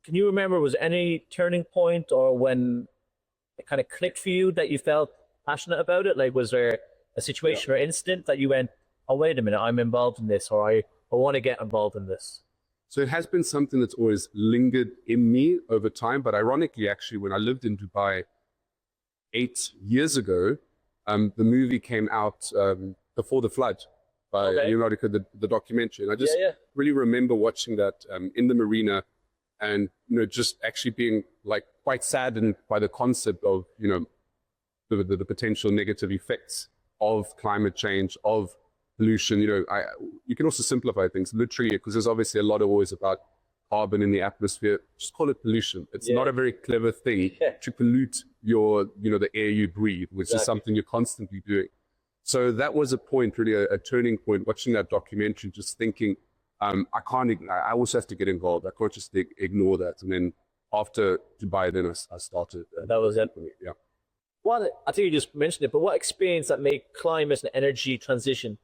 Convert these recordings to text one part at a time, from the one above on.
can you remember, was any turning point or when it kind of clicked for you that you felt passionate about it? Like, was there a situation or incident that you went, oh, wait a minute, I'm involved in this, or I want to get involved in this? So it has been something that's always lingered in me over time. But ironically, actually, when I lived in Dubai 8 years ago, the movie came out Before the Flood by Leonardo, the documentary. And I just really remember watching that in the marina and, just actually being like quite saddened by the concept of, the potential negative effects of climate change, of pollution. You can also simplify things literally, because there's obviously a lot of always about carbon in the atmosphere. Just call it pollution. It's not a very clever thing to pollute the air you breathe, which is something you're constantly doing. So that was a point, really a turning point, watching that documentary, just thinking, I also have to get involved. I can't just ignore that. And then after Dubai, then I started. That was it. Yeah. I think you just mentioned it, but what experience that made climate and energy transition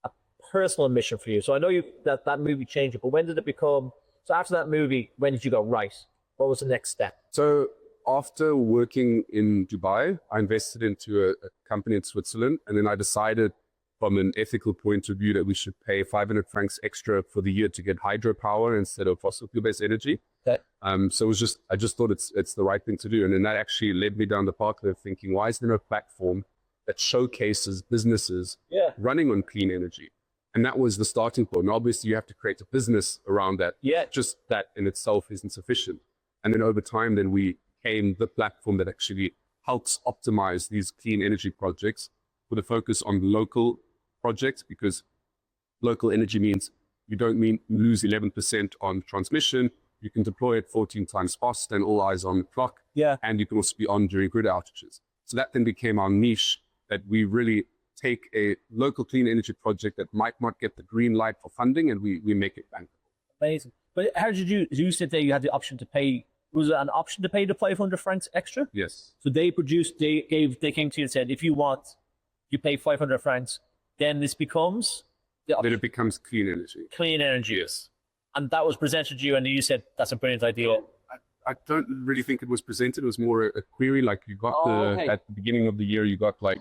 a personal mission for you? So I know that movie changed it, but when did it become, so after that movie, when did you go, right, what was the next step? So after working in Dubai, I invested into a company in Switzerland, and then I decided from an ethical point of view that we should pay 500 francs extra for the year to get hydropower instead of fossil fuel-based energy. Okay. So I just thought it's the right thing to do. And then that actually led me down the path of thinking, why is there no platform that showcases businesses running on clean energy? And that was the starting point. And obviously you have to create a business around that. Yeah. Just that in itself isn't sufficient. And then over time, then we became the platform that actually helps optimize these clean energy projects with a focus on local projects, because local energy means you don't lose 11% on transmission. You can deploy it 14 times faster and all eyes on the clock. Yeah. And you can also be on during grid outages. So that then became our niche, that we really take a local clean energy project that might not get the green light for funding, and we make it bankable. Amazing. But how did you said there you had the option to pay, was it an option to pay the 500 francs extra? Yes. So they came to you and said, if you want, you pay 500 francs, then this becomes then it becomes clean energy. Clean energy. Yes. And that was presented to you, and you said, that's a brilliant idea. I don't really think it was presented. It was more a query. Like you got at the beginning of the year, you got like,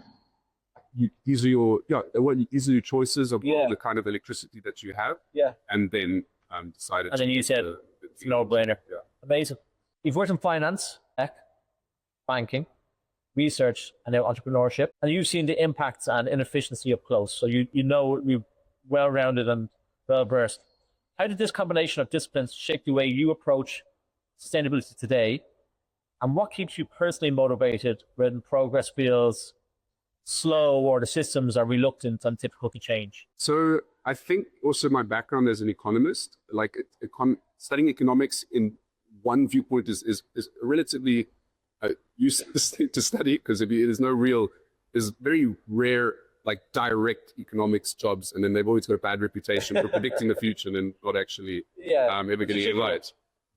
these are your choices of the kind of electricity that you have. Yeah. And then decided. And then you said, it's a no-brainer. Yeah. Amazing. You've worked in finance, tech, banking, research, and now entrepreneurship, and you've seen the impacts and inefficiency up close. So you're well-rounded and well-versed. How did this combination of disciplines shape the way you approach sustainability today? And what keeps you personally motivated when progress feels slow or the systems are reluctant and difficult to change? So I think also my background as an economist, like studying economics in one viewpoint is relatively useless to study, because there's very rare like direct economics jobs, and then they've always got a bad reputation for predicting the future and not actually ever getting it right.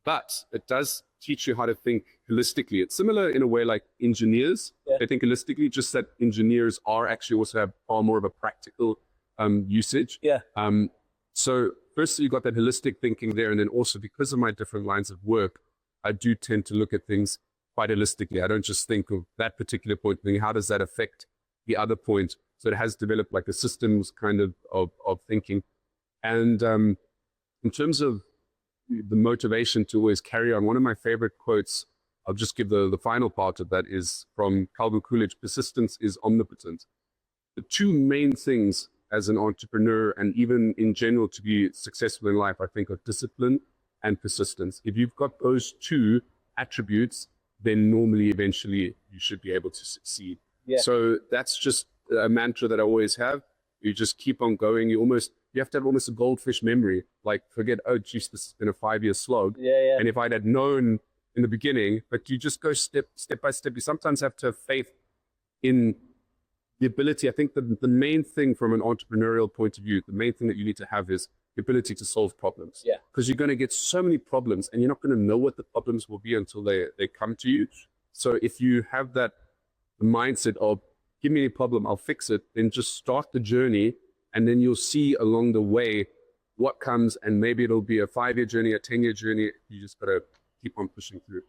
But it does teach you how to think holistically. It's similar in a way like engineers. They think holistically, just that engineers are actually also have far more of a practical usage. So firstly, you got that holistic thinking there, and then also because of my different lines of work, I do tend to look at things quite holistically. I don't just think of that particular point, thinking how does that affect the other point. So it has developed like a systems kind of thinking. And in terms of the motivation to always carry on, one of my favorite quotes, I'll just give the final part of that, is from Calvin Coolidge: persistence is omnipotent. The two main things as an entrepreneur, and even in general to be successful in life, I think, are discipline and persistence. If you've got those two attributes, then normally eventually you should be able to succeed. So that's just a mantra that I always have. You just keep on going. You have to have almost a goldfish memory. Like, forget, oh geez, this has been a 5-year slog. And if I'd had known in the beginning, but you just go step by step. You sometimes have to have faith in the ability. I think the main thing from an entrepreneurial point of view, the main thing that you need to have is the ability to solve problems. Because you're going to get so many problems, and you're not going to know what the problems will be until they come to you. So if you have that mindset of, give me a problem, I'll fix it, then just start the journey, and then you'll see along the way what comes, and maybe it'll be a 5-year journey, a 10-year journey. You just got to keep on pushing through.